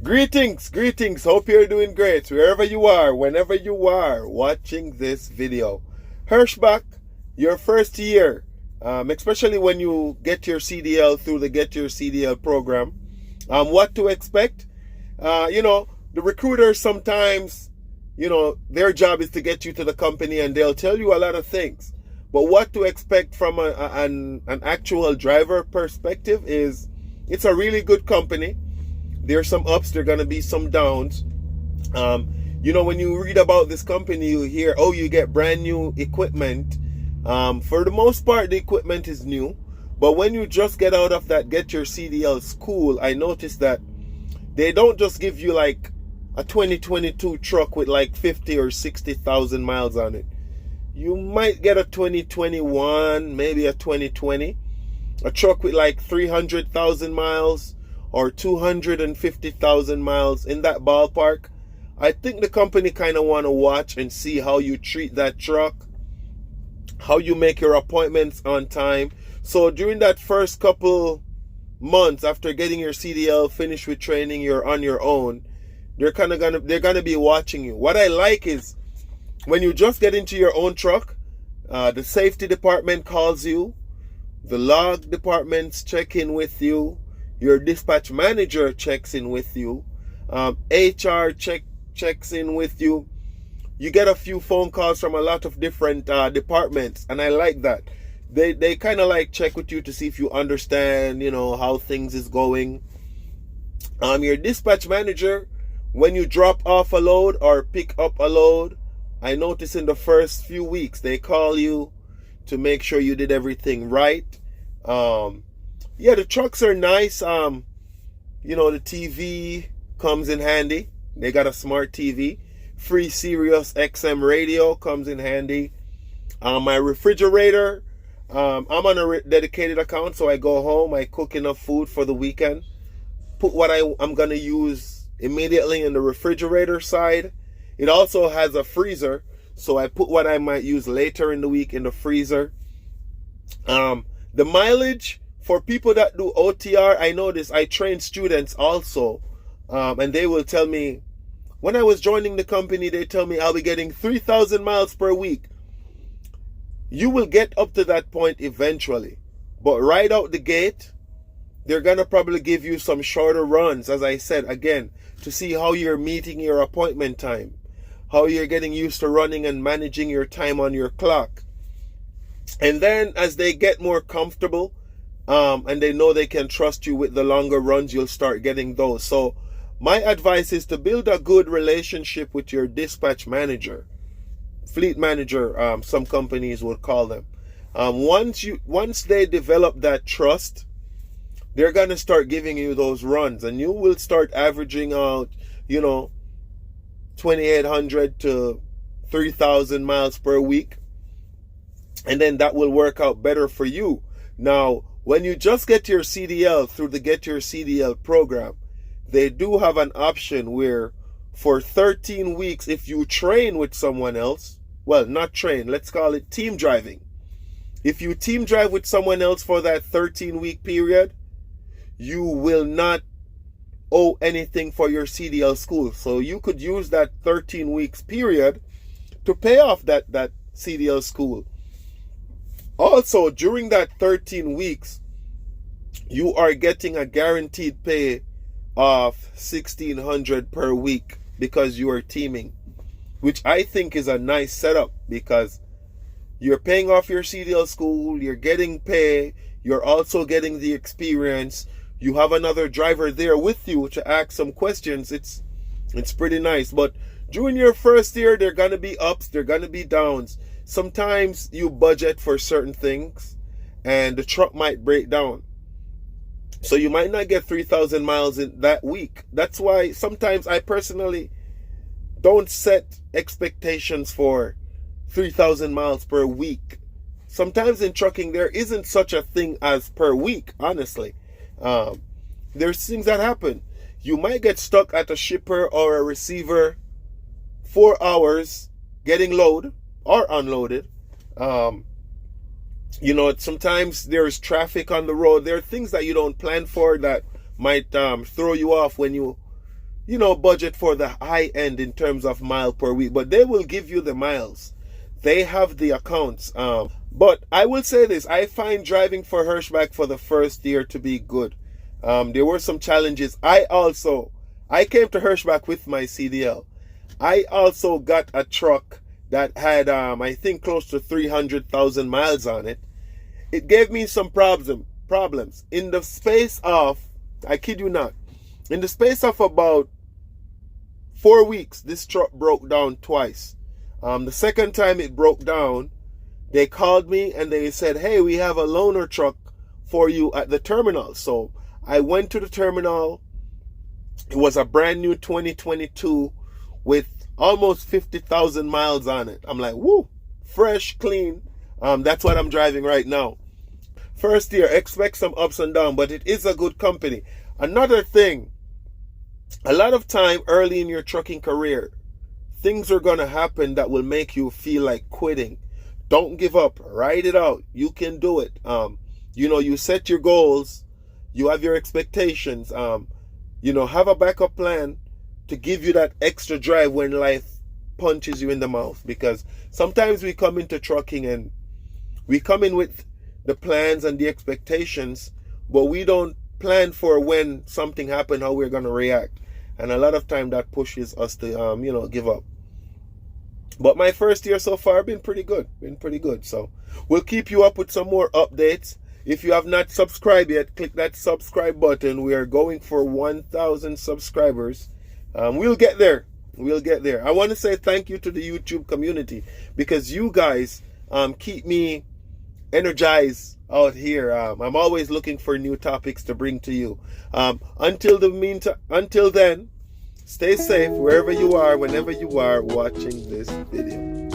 Greetings. Hope you're doing great wherever you are, whenever you are watching this video. Hirschbach, your first year, especially when you get your CDL through the Get Your CDL program, what to expect? The recruiters sometimes, their job is to get you to the company and they'll tell you a lot of things. But what to expect from an actual driver perspective is it's a really good company. There's some ups, there are going to be some downs. When you read about this company, you hear, you get brand new equipment. For the most part, the equipment is new. But when you just get out of that Get Your CDL school, I noticed that they don't just give you like a 2022 truck with like 50 or 60,000 miles on it. You might get a 2021, maybe a 2020, a truck with like 300,000 miles or 250,000 miles, in that ballpark. I think the company kind of want to watch and see how you treat that truck, how you make your appointments on time. So during that first couple months after getting your CDL, finished with training, you're on your own. They're gonna be watching you. What I like is when you just get into your own truck, the safety department calls you, the log departments check in with you, your dispatch manager checks in with you, HR checks in with you. You get a few phone calls from a lot of different departments, and I like that. They kind of like check with you to see if you understand, how things is going. Your dispatch manager, when you drop off a load or pick up a load, I notice in the first few weeks they call you to make sure you did everything right. The trucks are nice. The TV comes in handy. They got a smart TV. Free Sirius XM radio comes in handy. My refrigerator, I'm on a dedicated account, so I go home, I cook enough food for the weekend, put what I'm going to use immediately in the refrigerator side. It also has a freezer, so I put what I might use later in the week in the freezer. The mileage, for people that do OTR, I notice I train students also, and they will tell me, when I was joining the company, they tell me I'll be getting 3,000 miles per week. You will get up to that point eventually, but right out the gate, they're going to probably give you some shorter runs, as I said, again, to see how you're meeting your appointment time, how you're getting used to running and managing your time on your clock. And then as they get more comfortable, and they know they can trust you with the longer runs, you'll start getting those. So my advice is to build a good relationship with your dispatch manager, fleet manager, some companies would call them. Once they develop that trust, they're going to start giving you those runs, and you will start averaging out, 2,800 to 3,000 miles per week. And then that will work out better for you. Now, when you just get your CDL through the Get Your CDL program, they do have an option where for 13 weeks, if you train with someone else, well, not train, let's call it team driving. If you team drive with someone else for that 13-week period, you will not owe anything for your CDL school. So you could use that 13 weeks period to pay off that CDL school. Also, during that 13 weeks, you are getting a guaranteed pay of $1,600 per week because you are teaming, which I think is a nice setup because you're paying off your CDL school, you're getting pay, you're also getting the experience. You have another driver there with you to ask some questions. It's pretty nice. But during your first year, there are going to be ups, there are going to be downs. Sometimes you budget for certain things and the truck might break down. So you might not get 3,000 miles in that week. That's why sometimes I personally don't set expectations for 3,000 miles per week. Sometimes in trucking, there isn't such a thing as per week, honestly. There's things that happen. You might get stuck at a shipper or a receiver 4 hours getting load or unloaded. Sometimes there's traffic on the road. There are things that you don't plan for that might throw you off when you budget for the high end in terms of mile per week, but they will give you the miles. They have the accounts. But I will say this, I find driving for Hirschbach for the first year to be good. There were some challenges. I came to Hirschbach with my CDL. I also got a truck that had, I think, close to 300,000 miles on it. It gave me some problems. In the space of, I kid you not, in the space of about 4 weeks, this truck broke down twice. The second time it broke down, they called me and they said, hey, we have a loaner truck for you at the terminal. So I went to the terminal. It was a brand new 2022 with almost 50,000 miles on it. I'm like, woo, fresh, clean. That's what I'm driving right now. First year, expect some ups and downs, but it is a good company. Another thing, a lot of time early in your trucking career, things are going to happen that will make you feel like quitting. Don't give up. Ride it out. You can do it. You set your goals. You have your expectations. Have a backup plan to give you that extra drive when life punches you in the mouth. Because sometimes we come into trucking and we come in with the plans and the expectations, but we don't plan for when something happens, how we're going to react. And a lot of time that pushes us to, give up. But my first year so far been pretty good. So we'll keep you up with some more updates. If you have not subscribed yet, click that subscribe button. We are going for 1,000 subscribers. We'll get there. I want to say thank you to the YouTube community because you guys keep me energized out here. I'm always looking for new topics to bring to you. Until then, stay safe wherever you are, whenever you are watching this video.